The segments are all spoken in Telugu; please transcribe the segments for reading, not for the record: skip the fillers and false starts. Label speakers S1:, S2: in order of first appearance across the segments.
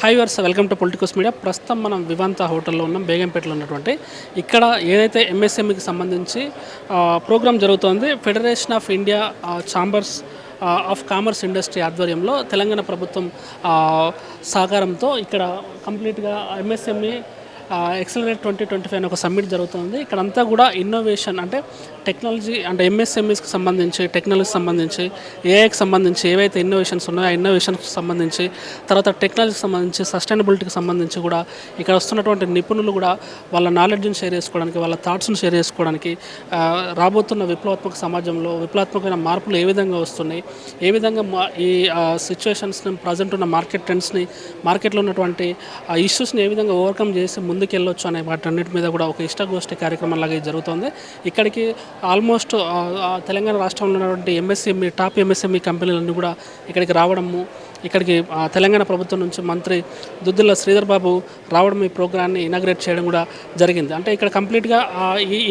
S1: Hi viewers welcome to politicals media. ప్రస్తుతం మనం వివాంత హోటల్లో ఉన్నాం, బేగంపేటలో ఉన్నటువంటి. ఇక్కడ ఏదైతే ఎంఎస్ఎంఈకి సంబంధించి ప్రోగ్రామ్ జరుగుతోంది, federation of India chambers of commerce industry ఆధ్వర్యంలో తెలంగాణ ప్రభుత్వం సహకారంతో ఇక్కడ కంప్లీట్గా ఎంఎస్ఎంఈ ఎక్సలరేట్ 2025 అనే ఒక సమ్మిట్ జరుగుతుంది. ఇక్కడంతా కూడా ఇన్నోవేషన్ అంటే టెక్నాలజీ అంటే ఎంఎస్ఎంఈస్కి సంబంధించి, టెక్నాలజీకి సంబంధించి, ఏఐకి సంబంధించి ఏవైతే ఇన్నోవేషన్స్ ఉన్నాయో ఆ ఇన్నోవేషన్కి సంబంధించి, తర్వాత టెక్నాలజీకి సంబంధించి, సస్టైనబిలిటీకి సంబంధించి కూడా ఇక్కడ వస్తున్నటువంటి నిపుణులు కూడా వాళ్ళ నాలెడ్జ్ని షేర్ చేసుకోవడానికి, వాళ్ళ థాట్స్ని షేర్ చేసుకోవడానికి, రాబోతున్న విప్లవాత్మక సమాజంలో విప్లవాత్మకమైన మార్పులు ఏ విధంగా వస్తున్నాయి, ఏ విధంగా ఈ సిచ్యువేషన్స్ని, ప్రజెంట్ ఉన్న మార్కెట్ ట్రెండ్స్ని, మార్కెట్లో ఉన్నటువంటి ఇష్యూస్ని ఏ విధంగా ఓవర్కమ్ చేసి ముందుకెళ్ళొచ్చు అనే వాటన్నిటి మీద కూడా ఒక ఇష్టగోష్ఠి కార్యక్రమం లాగా జరుగుతుంది. ఇక్కడికి ఆల్మోస్ట్ తెలంగాణ రాష్ట్రంలో ఉన్నటువంటి ఎంఎస్ఎంఈ టాప్ ఎంఎస్ఎంఈ కంపెనీలన్నీ కూడా ఇక్కడికి రావడము, ఇక్కడికి తెలంగాణ ప్రభుత్వం నుంచి మంత్రి దుద్దిల్ల శ్రీధర్ బాబు రావడం, ఈ ప్రోగ్రాన్ని ఇనాగ్రేట్ చేయడం కూడా జరిగింది. అంటే ఇక్కడ కంప్లీట్గా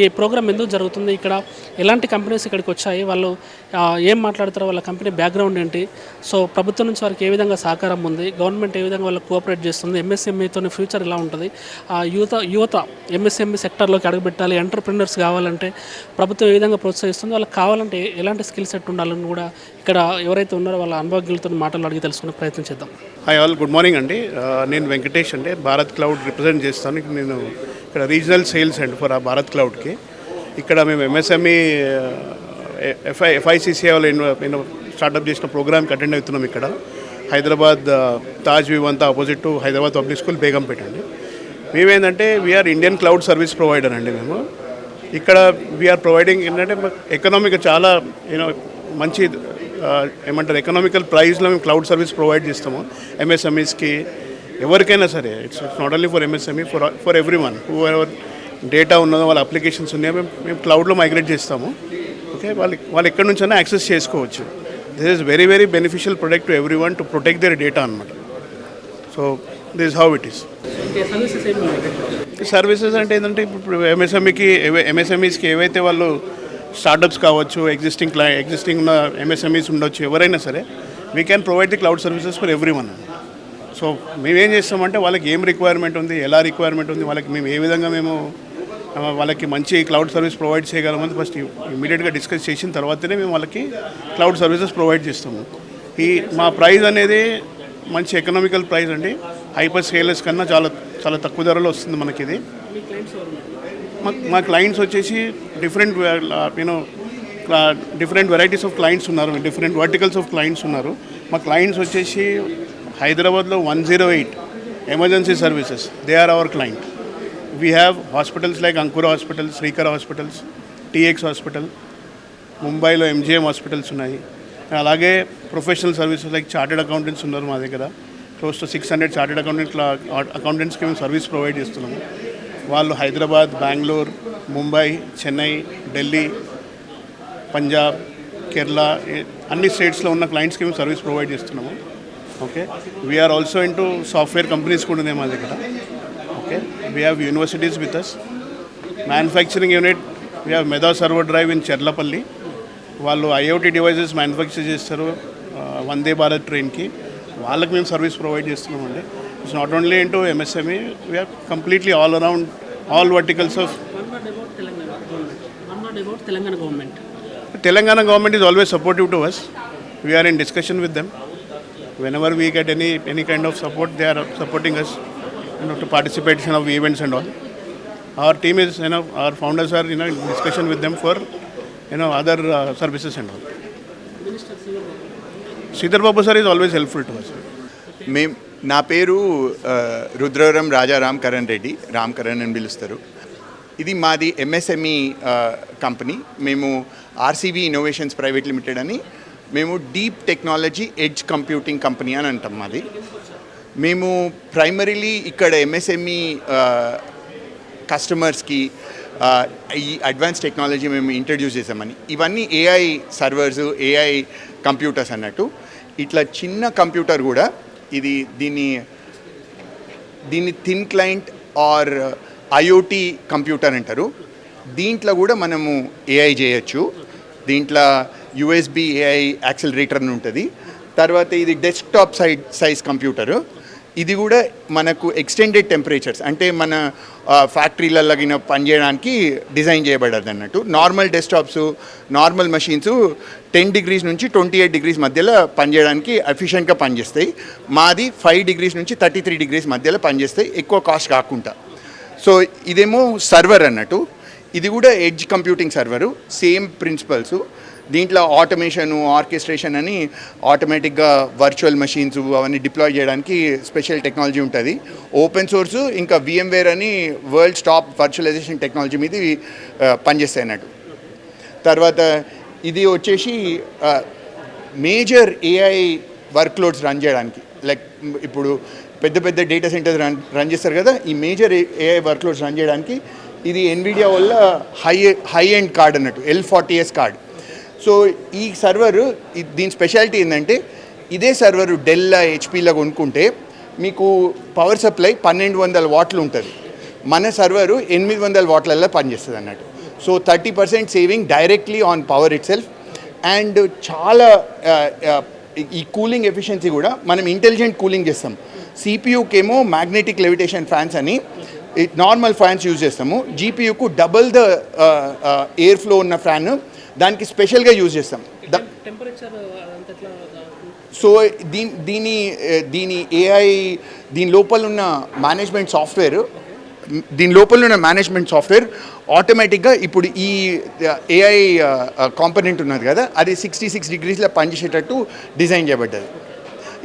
S1: ఈ ప్రోగ్రామ్ ఎందుకు జరుగుతుంది, ఇక్కడ ఎలాంటి కంపెనీస్ ఇక్కడికి వచ్చాయి, వాళ్ళు ఏం మాట్లాడతారో, వాళ్ళ కంపెనీ బ్యాక్గ్రౌండ్ ఏంటి, సో ప్రభుత్వం నుంచి వారికి ఏ విధంగా సహకారం ఉంది, గవర్నమెంట్ ఏ విధంగా వాళ్ళకి కోఆపరేట్ చేస్తుంది, ఎంఎస్ఎంఈతో ఫ్యూచర్ ఎలా ఉంటుంది, యువత ఎంఎస్ఎంఈ సెక్టర్లోకి అడుగుపెట్టాలి, ఎంటర్ప్రినర్స్ కావాలంటే ప్రభుత్వం ఏ విధంగా ప్రోత్సహిస్తుంది, వాళ్ళకి కావాలంటే ఎలాంటి స్కిల్ సెట్ ఉండాలని కూడా ఇక్కడ ఎవరైతే ఉన్నారో వాళ్ళ అనుభవజ్ఞులతో మాటలు అడిగి తెలుసుకునే ప్రయత్నం చేద్దాం.
S2: హాయ్ ఆల్, గుడ్ మార్నింగ్ అండి. నేను వెంకటేష్ అండి, భారత్ క్లౌడ్ రిప్రజెంట్ చేస్తాను. నేను ఇక్కడ రీజనల్ సేల్స్ అండ్ ఫర్ ఆ భారత్ క్లౌడ్కి. ఇక్కడ మేము ఎంఎస్ఎంఈ ఎఫ్ఐసిసిఐ వాళ్ళు స్టార్ట్అప్ చేసిన ప్రోగ్రామ్కి అటెండ్ అవుతున్నాం. ఇక్కడ Hyderabad Taj Vivanta opposite to Hyderabad public school Begumpet అండి. మేమేంటంటే we are Indian cloud service provider అండి. మేము ఇక్కడ వీఆర్ ప్రొవైడింగ్ ఏంటంటే ఎకనామిక్ చాలా మంచి ఏమంటారు ఎకనామికల్ ప్రైస్లో మేము క్లౌడ్ సర్వీస్ ప్రొవైడ్ చేస్తాము ఎంఎస్ఎంఈస్కి, ఎవరికైనా సరే. It's not only for MSME, for every one who ever data ఉన్నదో, వాళ్ళ అప్లికేషన్స్ ఉన్నాయో మేము క్లౌడ్లో మైగ్రేట్ చేస్తాము. ఓకే, వాళ్ళు ఎక్కడి నుంచైనా యాక్సెస్ చేసుకోవచ్చు. This is very very beneficial product to everyone to protect their data అనమాట. So this is how it is. Services అంటే ఏంటంటే ఇప్పుడు ఎంఎస్ఎంఈస్కి ఏవైతే వాళ్ళు స్టార్టప్స్ కావచ్చు, ఎగ్జిస్టింగ్ ఉన్న ఎంఎస్ఎంఈస్ ఉండొచ్చు, ఎవరైనా సరే we can provide the cloud services for every one. So మేమేం చేస్తామంటే వాళ్ళకి ఏం రిక్వైర్మెంట్ ఉంది, ఎలా రిక్వైర్మెంట్ ఉంది, వాళ్ళకి మేము ఏ విధంగా వాళ్ళకి మంచి క్లౌడ్ సర్వీస్ ప్రొవైడ్ చేయగలమని ఫస్ట్ ఇమీడియట్గా డిస్కస్ చేసిన తర్వాతనే మేము వాళ్ళకి క్లౌడ్ సర్వీసెస్ ప్రొవైడ్ చేస్తాము. మా ప్రైస్ అనేది మంచి ఎకనామికల్ ప్రైస్ అండి. హైపర్ స్కేలర్స్ కన్నా చాలా చాలా తక్కువ ధరలో వస్తుంది మనకి ఇది. మా క్లయింట్స్ వచ్చేసి డిఫరెంట్ వెరైటీస్ ఆఫ్ క్లయింట్స్ ఉన్నారు, డిఫరెంట్ వర్టికల్స్ ఆఫ్ క్లయింట్స్ ఉన్నారు. మా క్లయింట్స్ వచ్చేసి హైదరాబాద్లో 108 emergency services, they are our client. We have hospitals like Ankura hospitals, Srikara hospitals, TX hospital, ముంబైలో ఎంజిఎం హాస్పిటల్స్ ఉన్నాయి. అలాగే professional services like chartered accountants ఉన్నారు మా దగ్గర. క్లోజ్ టు 600 చార్టెడ్ అకౌంటెంట్స్కి మేము సర్వీస్ ప్రొవైడ్ చేస్తున్నాము. వాళ్ళు హైదరాబాద్, బెంగళూరు, ముంబై, చెన్నై, ఢిల్లీ, పంజాబ్, కేరళ అన్ని స్టేట్స్లో ఉన్న క్లయింట్స్కి మేము సర్వీస్ ప్రొవైడ్ చేస్తున్నాము. Okay, we're also into software companies కూడా ఉన్నాయి మా దగ్గర. Okay, we have universities with us, manufacturing unit, we have Medha server drive in Cherlapalli. వాళ్ళు ఐఓటీ డివైజెస్ మ్యానుఫ్యాక్చర్ చేస్తారు వందే భారత్ ట్రైన్కి. వాళ్ళకి మేము సర్వీస్ ప్రొవైడ్ చేస్తున్నామండి. It's not only into MSME, we are completely all around all verticals of Telangana government is always supportive to us. We are in discussion with them. Whenever we get any kind of support, they are supporting us, to participation of events and all. Our team is, our founders are, in discussion with them for, other services and all. Sridhar Babu sir is always helpful to us.
S3: నా పేరు రుద్రవరం రాజా రామ్ కరణ్ రెడ్డి, రామ్ కరణ్ అని పిలుస్తారు. ఇది మాది ఎంఎస్ఎంఈ కంపెనీ. మేము ఆర్సీబీ ఇన్నోవేషన్స్ ప్రైవేట్ లిమిటెడ్ అని, మేము deep technology edge computing company అని అంటాం మాది. మేము ప్రైమరీలీ ఇక్కడ ఎంఎస్ఎంఈ కస్టమర్స్కి ఈ అడ్వాన్స్ టెక్నాలజీ మేము ఇంట్రడ్యూస్ చేసామని. ఇవన్నీ ఏఐ సర్వర్స్, ఏఐ కంప్యూటర్స్ అన్నట్టు. ఇట్లా చిన్న కంప్యూటర్ కూడా దీన్ని thin client or IoT computer అంటారు. దీంట్లో కూడా మనము ఏఐ చేయొచ్చు. దీంట్లో యూఎస్బి ఏఐ యాక్సిలరేటర్ అని ఉంటుంది. తర్వాత ఇది డెస్క్టాప్ సైజ్ కంప్యూటరు. ఇది కూడా మనకు ఎక్స్టెండెడ్ టెంపరేచర్స్ అంటే మన ఫ్యాక్టరీలలో పనిచేయడానికి డిజైన్ చేయబడ్డది అన్నట్టు. Normal desktops normal machines 10 degrees నుంచి 28 degrees మధ్యలో పనిచేయడానికి ఎఫిషియెంట్గా పనిచేస్తాయి. మాది 5 degrees నుంచి 33 degrees మధ్యలో పనిచేస్తాయి, ఎక్కువ కాస్ట్ కాకుండా. సో ఇదేమో సర్వర్ అన్నట్టు, ఇది కూడా edge computing server, same principles. దీంట్లో ఆటోమేషన్ ఆర్కెస్ట్రేషన్ అని ఆటోమేటిక్గా వర్చువల్ మెషిన్స్ అవన్నీ డిప్లాయ్ చేయడానికి స్పెషల్ టెక్నాలజీ ఉంటుంది. ఓపెన్ సోర్స్ ఇంకా VMware అని వరల్డ్ టాప్ వర్చువలైజేషన్ టెక్నాలజీ మీద పనిచేస్తాయి అన్నట్టు. తర్వాత ఇది వచ్చేసి మేజర్ AI వర్క్లోడ్స్ రన్ చేయడానికి, లైక్ ఇప్పుడు పెద్ద పెద్ద డేటా సెంటర్స్ రన్ చేస్తారు కదా, ఈ మేజర్ AI వర్క్లోడ్స్ రన్ చేయడానికి ఇది NVIDIA వల్ల హై ఎండ్ కార్డ్ అన్నట్టు, L40S కార్డ్. సో ఈ సర్వర్ దీని స్పెషాలిటీ ఏంటంటే, ఇదే సర్వరు డెల్లా హెచ్పీలో కొనుక్కుంటే మీకు పవర్ సప్లై 1200 వాట్లు ఉంటుంది. మన సర్వరు 800 వాట్లలో పనిచేస్తుంది అన్నట్టు. So 30% saving directly on power it self. And చాలా ఈ కూలింగ్ ఎఫిషియన్సీ కూడా మనం ఇంటెలిజెంట్ కూలింగ్ చేస్తాం. CPUకేమో మ్యాగ్నెటిక్ లెవిటేషన్ ఫ్యాన్స్ అని నార్మల్ ఫ్యాన్స్ యూజ్ చేస్తాము. GPUకు డబుల్ ద ఎయిర్ ఫ్లో ఉన్న ఫ్యాన్ దానికి స్పెషల్గా యూజ్ చేస్తాం. సో దీని AI దీని లోపల ఉన్న మేనేజ్మెంట్ సాఫ్ట్వేర్ ఆటోమేటిక్గా ఇప్పుడు ఈ AI కాంపోనెంట్ ఉన్నది కదా, అది 66 degrees పనిచేసేటట్టు డిజైన్ చేయబడ్డది.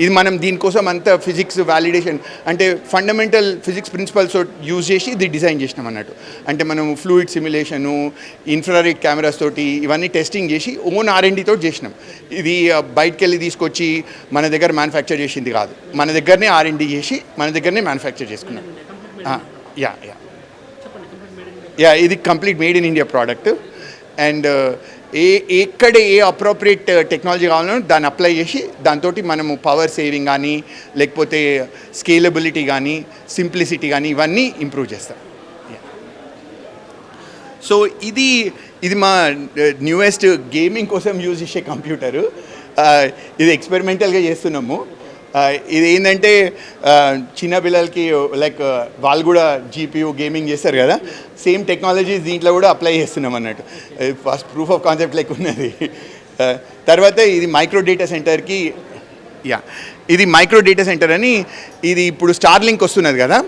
S3: ఇది మనం దీనికోసం అంతా ఫిజిక్స్ వ్యాలిడేషన్ అంటే ఫండమెంటల్ ఫిజిక్స్ ప్రిన్సిపల్స్ యూజ్ చేసి ఇది డిజైన్ చేసినాం అన్నట్టు. అంటే మనం ఫ్లూయిడ్ సిమ్యులేషను, ఇన్ఫ్రారెడ్ కెమెరాస్ తోటి ఇవన్నీ టెస్టింగ్ చేసి ఓన్ R&D తోటి చేసినాం. ఇది బయటకు వెళ్ళి తీసుకొచ్చి మన దగ్గర మ్యానుఫ్యాక్చర్ చేసింది కాదు, మన దగ్గరనే R&D చేసి మన దగ్గరనే మ్యానుఫ్యాక్చర్ చేసుకున్నాం. ఇది complete made in India product. And ఎక్కడ ఏ అప్రోప్రియేట్ టెక్నాలజీ కావాలనో దాన్ని అప్లై చేసి దాంతో మనము పవర్ సేవింగ్ కానీ లేకపోతే స్కేలబిలిటీ కానీ సింప్లిసిటీ కానీ ఇవన్నీ ఇంప్రూవ్ చేస్తాం. సో ఇది మా న్యూయెస్ట్ గేమింగ్ కోసం యూజ్ చేసే కంప్యూటరు. ఇది ఎక్స్పెరిమెంటల్గా చేస్తున్నాము. ఇది ఏంటంటే చిన్నపిల్లలకి లైక్ వాళ్ళు కూడా GPU గేమింగ్ చేస్తారు కదా, సేమ్ టెక్నాలజీస్ దీంట్లో కూడా అప్లై చేస్తున్నాం అన్నట్టు. First proof of concept like ఉన్నది. తర్వాత ఇది మైక్రో డేటా సెంటర్కి ఇది మైక్రో డేటా సెంటర్ అని, ఇది ఇప్పుడు స్టార్లింక్ వస్తున్నది కదా,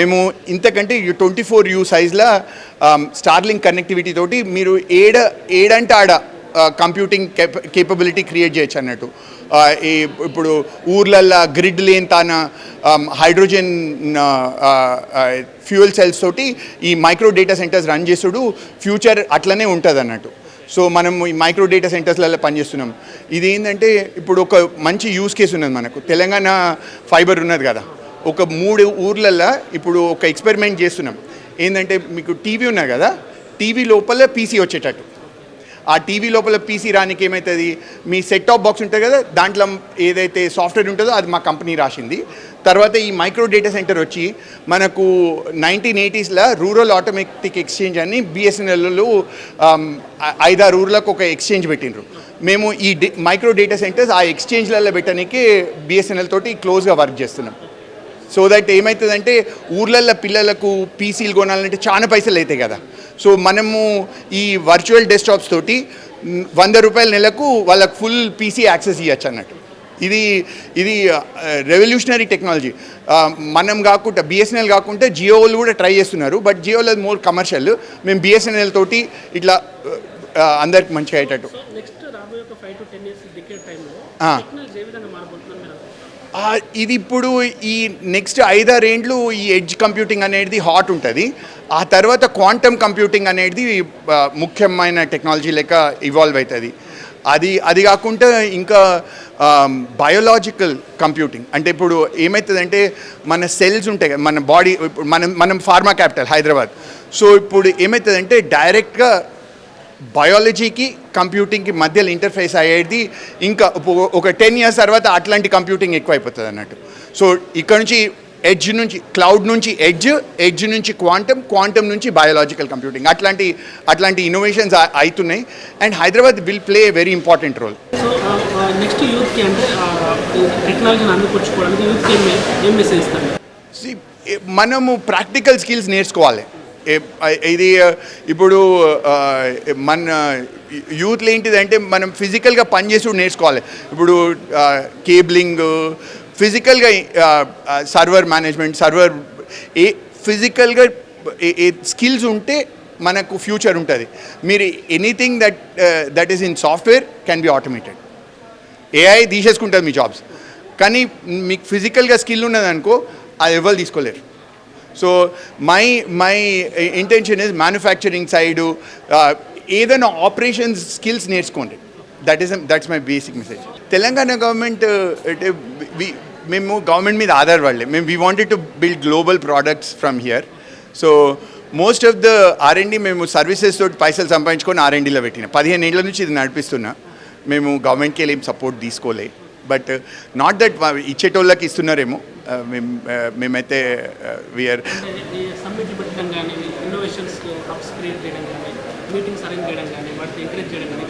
S3: మేము ఇంతకంటే 24U సైజ్లో స్టార్లింక్ కనెక్టివిటీ తోటి మీరు ఏడంటే ఆడ కంప్యూటింగ్ కేపబిలిటీ క్రియేట్ చేయొచ్చు అన్నట్టు. ఇప్పుడు ఊర్లల్లో గ్రిడ్ లేని తాన హైడ్రోజన్ ఫ్యూయల్ సెల్స్ తోటి ఈ మైక్రో డేటా సెంటర్స్ రన్ చేసుడు ఫ్యూచర్ అట్లనే ఉంటుంది అన్నట్టు. సో మనం ఈ మైక్రో డేటా సెంటర్స్లలో పనిచేస్తున్నాం. ఇది ఏంటంటే ఇప్పుడు ఒక మంచి యూస్ కేసు ఉన్నది మనకు, తెలంగాణ ఫైబర్ ఉన్నది కదా, ఒక 3 ఊర్లల్లో ఇప్పుడు ఒక ఎక్స్పెరిమెంట్ చేస్తున్నాం. ఏంటంటే మీకు టీవీ ఉన్నది కదా, టీవీ లోపల PC వచ్చేటట్టు. ఆ టీవీ లోపల PC రానికి ఏమవుతుంది, మీ సెట్ టాప్ బాక్స్ ఉంటుంది కదా, దాంట్లో ఏదైతే సాఫ్ట్వేర్ ఉంటుందో అది మా కంపెనీ రాసింది. తర్వాత ఈ మైక్రో డేటా సెంటర్ వచ్చి మనకు 1980sలో రూరల్ ఆటోమేటిక్ ఎక్స్చేంజ్ అని BSNLలో 5-6 ఊర్లకు ఒక ఎక్స్చేంజ్ పెట్టిండ్రు. మేము ఈ మైక్రో డేటా సెంటర్స్ ఆ ఎక్స్చేంజ్లలో పెట్టడానికి BSNL తోటి క్లోజ్గా వర్క్ చేస్తున్నాం. సో దట్ ఏమవుతుందంటే ఊర్లల్లో పిల్లలకు PCలు కొనాలంటే చాలా పైసలు అవుతాయి కదా. సో మనము ఈ వర్చువల్ డెస్క్టాప్స్ తోటి 100 రూపాయల నెలకు వాళ్ళకు ఫుల్ PC యాక్సెస్ ఇవ్వచ్చు అన్నట్టు. ఇది రెవల్యూషనరీ టెక్నాలజీ. మనం కాకుండా BSNL కాకుండా జియో వాళ్ళు కూడా ట్రై చేస్తున్నారు, బట్ జియోలో మోర్ కమర్షియల్. మేము BSNL తోటి ఇట్లా అందరికి మంచిగా అయ్యేటట్టు. ఇది ఇప్పుడు ఈ నెక్స్ట్ 5-6 ఏండ్లు ఈ ఎడ్జ్ కంప్యూటింగ్ అనేది హాట్ ఉంటుంది. ఆ తర్వాత క్వాంటమ్ కంప్యూటింగ్ అనేది ముఖ్యమైన టెక్నాలజీ లెక్క ఇవాల్వ్ అవుతుంది. అది కాకుండా ఇంకా బయోలాజికల్ కంప్యూటింగ్ అంటే ఇప్పుడు ఏమవుతుందంటే మన సెల్స్ ఉంటాయి కదా, మన బాడీ, మనం ఫార్మా క్యాపిటల్ హైదరాబాద్. సో ఇప్పుడు ఏమవుతుందంటే డైరెక్ట్గా బయాలజీకి కంప్యూటింగ్కి మధ్యలో ఇంటర్ఫేస్ అయ్యేది. ఇంకా ఒక 10 years తర్వాత అట్లాంటి కంప్యూటింగ్ ఎక్కువ అయిపోతుంది అన్నట్టు. సో ఇక్కడ నుంచి ఎడ్జ్ నుంచి క్లౌడ్ నుంచి ఎడ్జ్ నుంచి క్వాంటమ్ నుంచి బయోలాజికల్ కంప్యూటింగ్ అట్లాంటి ఇన్నోవేషన్స్ అవుతున్నాయి. And Hyderabad will play a very important role.
S1: So next యూత్కి అంటే టెక్నాలజీని అందుకొచ్చుకోవడానికి యూత్కి ఏం మెసేజ్ ఇస్తారు?
S3: మనము ప్రాక్టికల్ స్కిల్స్ నేర్చుకోవాలి. ఇది ఇప్పుడు మన యూత్లో ఏంటిదంటే మనం ఫిజికల్గా పనిచేసి నేర్చుకోవాలి. ఇప్పుడు కేబులింగ్, ఫిజికల్గా సర్వర్ మేనేజ్మెంట్, ఫిజికల్గా స్కిల్స్ ఉంటే మనకు ఫ్యూచర్ ఉంటుంది. మీరు anything that is in software can be automated. AI తీసేసుకుంటుంది మీ జాబ్స్, కానీ మీకు ఫిజికల్గా స్కిల్ ఉన్నదనుకో అది ఎవరు తీసుకోలేరు. So my intention is manufacturing side ఏదైనా ఆపరేషన్స్ స్కిల్స్ నేర్చుకోండి. That's my basic message. Telangana government మేము గవర్నమెంట్ మీద ఆధారపడలే. We wanted to build global products from here. So most of the R&D మేము సర్వీసెస్ తోటి పైసలు సంపాదించుకొని R&Dలో పెట్టిన 15 ఏళ్ళ నుంచి ఇది నడిపిస్తున్నా. మేము గవర్నమెంట్కి వెళ్ళి సపోర్ట్ తీసుకోలే. బట్ నాట్ దట్ ఇచ్చేటోళ్ళకి ఇస్తున్నారేమో, మేమైతే వీఆర్
S1: సబ్మిట్లు పెట్టడం కానీ, ఇన్నోవేషన్స్ హబ్స్ క్రియేట్ చేయడం కానీ, మీటింగ్స్ అరేంజ్ చేయడం కానీ, వాటిని ఎంకరేజ్ చేయడం కానీ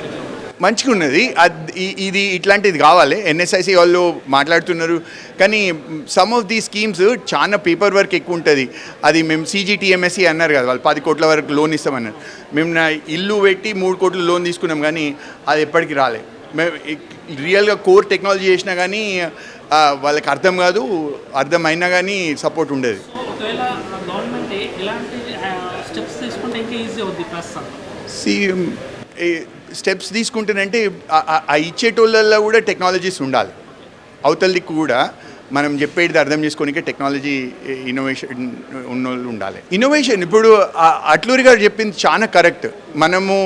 S3: మంచిగా ఉన్నది. ఇది ఇట్లాంటిది కావాలి. NSIC వాళ్ళు మాట్లాడుతున్నారు, కానీ సమ్ ఆఫ్ దీ స్కీమ్స్ చాలా పేపర్ వర్క్ ఎక్కువ ఉంటుంది. అది మేము CGTMSE అన్నారు కదా, వాళ్ళు 10 కోట్ల వరకు లోన్ ఇస్తామన్నారు. మేము నా ఇల్లు పెట్టి 3 కోట్లు లోన్ తీసుకున్నాం, కానీ అది ఎప్పటికీ రాలే. మేము రియల్గా కోర్ టెక్నాలజీ చేసినా కానీ వాళ్ళకి అర్థం కాదు, అర్థమైనా కానీ సపోర్ట్ ఉండేది.
S1: ఒకవేళ గవర్నమెంట్ ఎలాంటి స్టెప్స్ తీసుకుంటే ఇంకా ఈజీ అవుద్ది ప్రస్తుతం?
S3: స్టెప్స్ తీసుకుంటేనంటే ఆ ఇచ్చేటోళ్ళల్లో కూడా టెక్నాలజీస్ ఉండాలి. అవతలకి కూడా మనం చెప్పేది అర్థం చేసుకోనికే టెక్నాలజీ ఇన్నోవేషన్ ఉన్నోళ్ళు ఉండాలి. ఇన్నోవేషన్ ఇప్పుడు అట్లూరి గారు చెప్పింది చాలా కరెక్ట్. మనము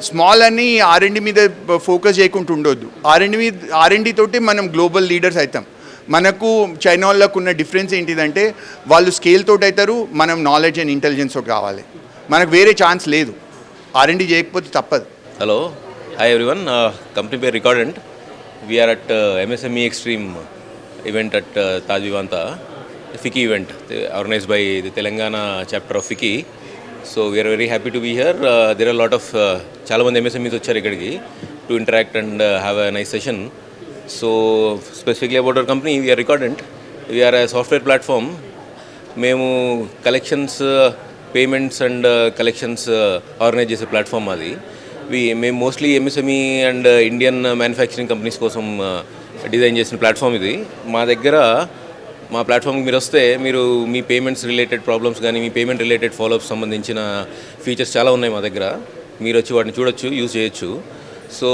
S3: స్మాల్ అని R&D మీద ఫోకస్ చేయకుండా ఉండొద్దు. R&D తోటి మనం గ్లోబల్ లీడర్స్ అవుతాం. మనకు చైనా వాళ్ళకు ఉన్న డిఫరెన్స్ ఏంటిదంటే వాళ్ళు స్కేల్ తోటి అవుతారు, మనం నాలెడ్జ్ అండ్ ఇంటెలిజెన్స్ తోటి కావాలి. మనకు వేరే ఛాన్స్ లేదు. R&D చేయకపోతే తప్పదు.
S4: Hello, hi everyone. కంపెనీ పేరు Recordent. We're at MSME extreme event at Taj Vivanta, FICCI event organized by the Telangana chapter of FICCI. So we are very happy to be here. There are a lot of చాలా మంది MSMEs వచ్చారు ఇక్కడికి to interact and have a nice session. So specifically about our company, we are Recordant. We are a software platform. మేము collections, payments and collections organise చేసే ప్లాట్ఫామ్ అది. మేము mostly MSME and Indian manufacturing companies కోసం డిజైన్ చేసిన ప్లాట్ఫామ్ ఇది. మా ప్లాట్ఫామ్కి మీరు వస్తే మీరు మీ పేమెంట్స్ రిలేటెడ్ ప్రాబ్లమ్స్ కానీ, మీ పేమెంట్ రిలేటెడ్ ఫాలోఅప్స్ సంబంధించిన ఫీచర్స్ చాలా ఉన్నాయి మా దగ్గర. మీరు వచ్చి వాటిని చూడొచ్చు, యూజ్ చేయొచ్చు. సో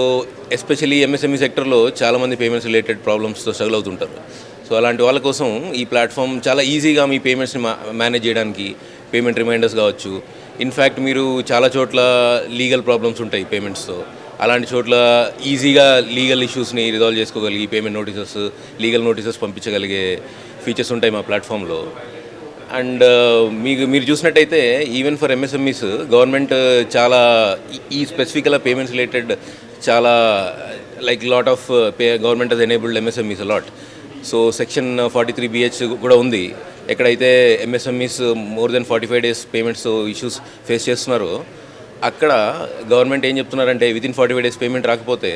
S4: ఎస్పెషల్లీ MSME సెక్టర్లో చాలామంది పేమెంట్స్ రిలేటెడ్ ప్రాబ్లమ్స్తో స్ట్రగుల్ అవుతుంటారు. సో అలాంటి వాళ్ళ కోసం ఈ ప్లాట్ఫామ్ చాలా ఈజీగా మీ పేమెంట్స్ని మేనేజ్ చేయడానికి, పేమెంట్ రిమైండర్స్ కావచ్చు. ఇన్ఫ్యాక్ట్ మీరు చాలా చోట్ల లీగల్ ప్రాబ్లమ్స్ ఉంటాయి పేమెంట్స్తో. అలాంటి చోట్ల ఈజీగా లీగల్ ఇష్యూస్ని రిజాల్వ్ చేసుకోగలిగి పేమెంట్ నోటీసెస్, లీగల్ నోటీసెస్ పంపించగలిగే ఫీచర్స్ ఉంటాయి మా ప్లాట్ఫామ్లో. అండ్ మీరు చూసినట్టయితే ఈవెన్ ఫర్ MSMEs గవర్నమెంట్ చాలా ఈ స్పెసిఫిక్గా పేమెంట్స్ రిలేటెడ్ చాలా like lot of government has enabled MSMEs lot. So section 43BH కూడా ఉంది. ఎక్కడైతే MSMEs more than 45 days payments issues face చేస్తున్నారో అక్కడ గవర్నమెంట్ ఏం చెప్తున్నారంటే వితిన్ 45 days పేమెంట్ రాకపోతే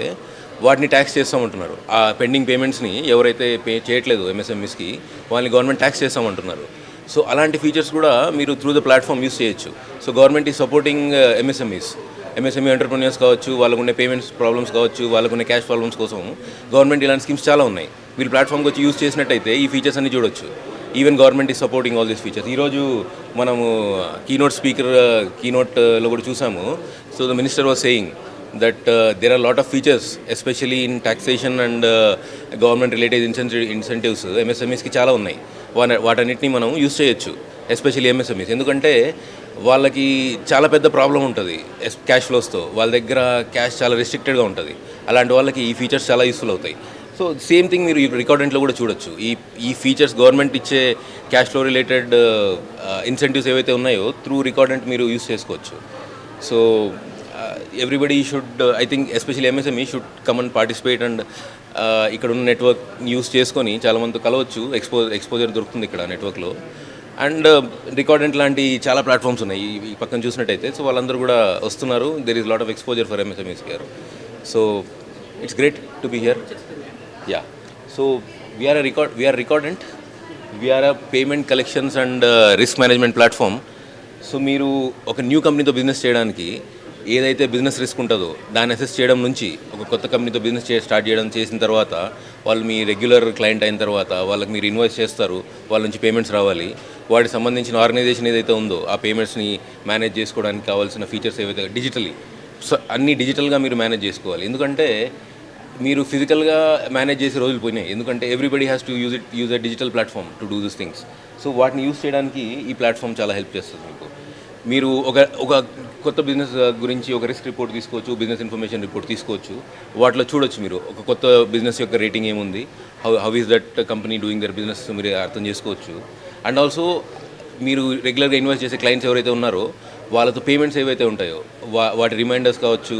S4: వాటిని ట్యాక్స్ చేస్తామంటున్నారు. ఆ పెండింగ్ పేమెంట్స్ని ఎవరైతే పే చేయట్లేదు MSMEస్కి వాళ్ళని గవర్నమెంట్ ట్యాక్స్ చేస్తామంటున్నారు. సో అలాంటి ఫీచర్స్ కూడా మీరు త్రూ ద ప్లాట్ఫామ్ యూస్ చేయొచ్చు. So government is supporting MSME entrepreneurs కావచ్చు, వాళ్ళకున్న పేమెంట్స్ ప్రాబ్లమ్స్ కావచ్చు, వాళ్ళకున్న క్యాష్ ప్రాబ్లమ్స్ కోసం గవర్నమెంట్ ఇలాంటి స్కీమ్స్ చాలా ఉన్నాయి. వీళ్ళు ప్లాట్ఫామ్కి వచ్చి యూస్ చేసినట్టయితే ఈ ఫీచర్స్ అన్ని చూడొచ్చు. Even government is supporting all these features. ఈరోజు మనము కీనోట్లో కూడా చూసాము. So the minister was saying that there are lot of features especially in taxation and government related incentives MSMEస్కి చాలా ఉన్నాయి. వాటన్నిటిని మనం యూస్ చేయొచ్చు, ఎస్పెషల్లీ MSMEs. ఎందుకంటే వాళ్ళకి చాలా పెద్ద ప్రాబ్లం ఉంటుంది క్యాష్ ఫ్లోస్తో. వాళ్ళ దగ్గర క్యాష్ చాలా రిస్ట్రిక్టెడ్గా ఉంటుంది. అలాంటి వాళ్ళకి ఈ ఫీచర్స్ చాలా యూస్ఫుల్ అవుతాయి. సో సేమ్ థింగ్ మీరు రికార్డెంట్లో కూడా చూడొచ్చు. ఈ ఫీచర్స్ గవర్నమెంట్ ఇచ్చే క్యాష్ ఫ్లో రిలేటెడ్ ఇన్సెంటివ్స్ ఏవైతే ఉన్నాయో త్రూ రికార్డెంట్ మీరు యూస్ చేసుకోవచ్చు. So everybody should, I think especially MSME should come and participate and ఇక్కడ ఉన్న నెట్వర్క్ యూస్ చేసుకొని చాలామంది కలవచ్చు, ఎక్స్పోజర్ దొరుకుతుంది ఇక్కడ నెట్వర్క్లో. అండ్ రికార్డెంట్ లాంటి చాలా ప్లాట్ఫామ్స్ ఉన్నాయి ఈ పక్కన చూసినట్టయితే. సో వాళ్ళందరూ కూడా వస్తున్నారు. There is lot of exposure for MSMEs here. So it's great to be here. Yeah, so we're Recordent, we're payment collections and risk management platform. So మీరు ఒక న్యూ కంపెనీతో బిజినెస్ చేయడానికి ఏదైతే బిజినెస్ రిస్క్ ఉంటుందో దాన్ని అసెస్ చేయడం నుంచి, ఒక కొత్త కంపెనీతో బిజినెస్ స్టార్ట్ చేయడం చేసిన తర్వాత వాళ్ళు మీ రెగ్యులర్ క్లయింట్ అయిన తర్వాత వాళ్ళకి మీరు ఇన్వాయిస్ చేస్తారు, వాళ్ళ నుంచి పేమెంట్స్ రావాలి. వాటికి సంబంధించిన ఆర్గనైజేషన్ ఏదైతే ఉందో ఆ పేమెంట్స్ని మేనేజ్ చేసుకోవడానికి కావాల్సిన ఫీచర్స్ ఏవైతే డిజిటలీ, సో అన్నీ డిజిటల్గా మీరు మేనేజ్ చేసుకోవాలి. ఎందుకంటే మీరు ఫిజికల్గా మేనేజ్ చేసే రోజులు పోయినాయి. ఎందుకంటే everybody has to use a digital platform to do this things. So వాటిని యూజ్ చేయడానికి ఈ ప్లాట్ఫామ్ చాలా హెల్ప్ చేస్తుంది మీకు. మీరు ఒక కొత్త బిజినెస్ గురించి ఒక రిస్క్ రిపోర్ట్ తీసుకోవచ్చు, బిజినెస్ ఇన్ఫర్మేషన్ రిపోర్ట్ తీసుకోవచ్చు. వాటిలో చూడొచ్చు మీరు ఒక కొత్త బిజినెస్ యొక్క రేటింగ్ ఏముంది, how is that company doing their business మీరు అర్థం చేసుకోవచ్చు. అండ్ ఆల్సో మీరు రెగ్యులర్గా ఇన్వెస్ట్ చేసే క్లయింట్స్ ఎవరైతే ఉన్నారో వాళ్ళతో పేమెంట్స్ ఏవైతే ఉంటాయో వాటి రిమైండర్స్ కావచ్చు,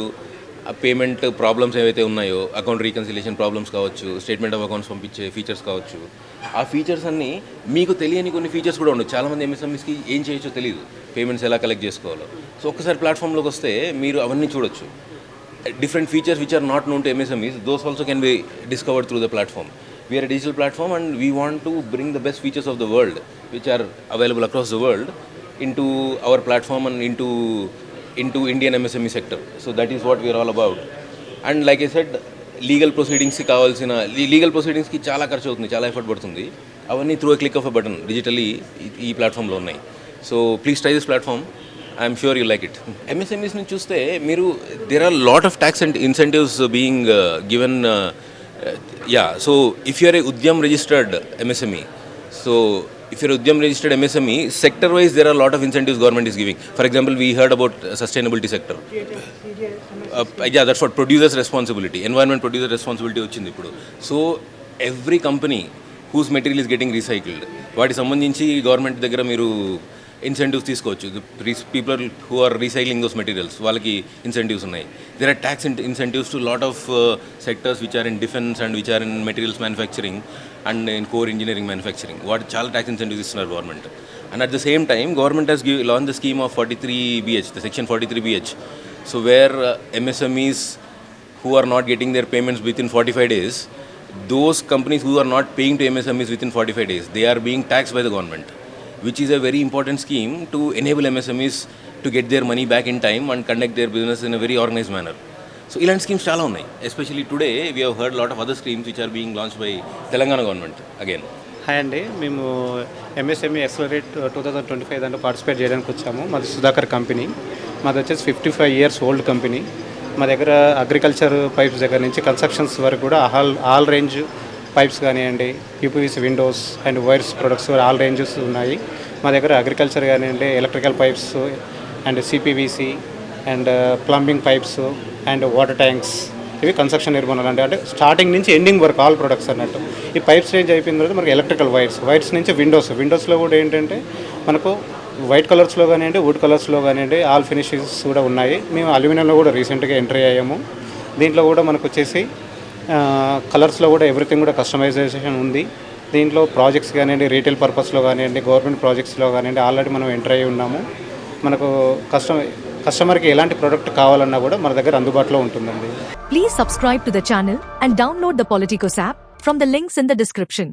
S4: ఆ పేమెంట్ ప్రాబ్లమ్స్ ఏవైతే ఉన్నాయో, అకౌంట్ రీకన్సిలేషన్ ప్రాబ్లమ్స్ కావచ్చు, స్టేట్మెంట్ ఆఫ్ అకౌంట్స్ పంపించే ఫీచర్స్ కావచ్చు, ఆ ఫీచర్స్ అన్నీ మీకు తెలియని కొన్ని ఫీచర్స్ కూడా ఉండవు. చాలామంది MSMEస్కి ఏం చేయొచ్చో తెలియదు, పేమెంట్స్ ఎలా కలెక్ట్ చేసుకోవాలో. సో ఒక్కసారి ప్లాట్ఫామ్లోకి వస్తే మీరు అవన్నీ చూడొచ్చు. Different features which are not known to MSMEs, those also can be discovered through the platform. We are a digital platform and we want to bring the best features of the world which are available across the world into our platform and into Indian MSME sector. So that is what we are all about. And like I said, legal ప్రొసీడింగ్స్కి కావాల్సిన లీగల్ ప్రొసీడింగ్స్కి చాలా ఖర్చు అవుతుంది, చాలా ఎఫర్ట్ పడుతుంది. అవన్నీ through a click of a button digitally ఈ ప్లాట్ఫామ్లో ఉన్నాయి. So please try this platform, I'm sure you like it. MSMEs నుంచి చూస్తే మీరు there are lot of tax and incentives being given. Yeah, so if you are a Udyam registered MSME, so if you're Udyam registered MSME, sector wise there are a lot of incentives government is giving. For example, we heard about sustainability sector. Yeah, that's what producers responsibility, environment producer responsibility వచ్చింది ఇప్పుడు. So every company whose material is getting recycled, వాటి సంబంధించి గవర్నమెంట్ దగ్గర మీరు ఇన్సెంటివ్స్ తీసుకోవచ్చు. People who are recycling those materials వాళ్ళకి ఇన్సెంటివ్స్ ఉన్నాయి. There are tax incentives to lot of sectors which are in defence and which are in materials manufacturing and in core engineering manufacturing. వాటి చాలా ట్యాక్స్ ఇన్సెంటివ్స్ ఇస్తున్నారు government. And at the same time government has launch the scheme of 43BH, the section 43BH. So where MSMEs who are not getting their payments within 45 days, those companies who are not paying to MSMEs within 45 days, they are being taxed by the government, which is a very important scheme to enable MSMEs to get their money back in time and conduct their business in a very organized manner. So ఇలాంటి స్కీమ్స్ చాలా ఉన్నాయి. Especially today we have heard lot of other schemes which are being launch by Telangana government again.
S5: Hi అండి, మేము MSME Accelerate 2025 దాంట్లో పార్టిసిపేట్ చేయడానికి వచ్చాము. మాది సుధాకర్ కంపెనీ. మాది వచ్చేసి 55 years ఓల్డ్ కంపెనీ. మా దగ్గర అగ్రికల్చర్ పైప్స్ దగ్గర నుంచి కన్స్ట్రక్షన్స్ వరకు కూడా ఆల్ రేంజ్ పైప్స్ కానివ్వండి, UPVC Windows and wires products all ranges ఉన్నాయి. మా దగ్గర అగ్రికల్చర్ కానివ్వండి, electrical pipes and CPVC and plumbing pipes and water tanks, ఇవి కన్స్ట్రక్షన్ నిర్మాణాలు అంటే స్టార్టింగ్ నుంచి ఎండింగ్ వరకు ఆల్ ప్రొడక్ట్స్ అన్నట్టు. ఈ పైప్స్ రేంజ్ అయిపోయిన తర్వాత మనకి ఎలక్ట్రికల్ వైర్స్ నుంచి విండోస్లో కూడా ఏంటంటే మనకు వైట్ కలర్స్లో కానివ్వండి, వుడ్ కలర్స్లో కానివ్వండి, ఆల్ ఫినిషింగ్స్ కూడా ఉన్నాయి. మేము అల్యూమినియంలో కూడా రీసెంట్గా ఎంట్రీ అయ్యాము. దీంట్లో కూడా మనకు వచ్చేసి కలర్స్లో కూడా ఎవ్రీథింగ్ కూడా కస్టమైజేషన్ ఉంది. దీంట్లో ప్రాజెక్ట్స్ కానివ్వండి, రీటైల్ పర్పస్లో కానివ్వండి, గవర్నమెంట్ ప్రాజెక్ట్స్లో కానివ్వండి ఆల్రెడీ మనం ఎంటర్ అయ్యి ఉన్నాము. మనకు కస్టమర్కి ఎలాంటి ప్రోడక్ట్ కావాలన్నా కూడా మన దగ్గర అందుబాటులో ఉంటుందండి.
S6: Please subscribe to the channel and download the Politicos app from the links in the description.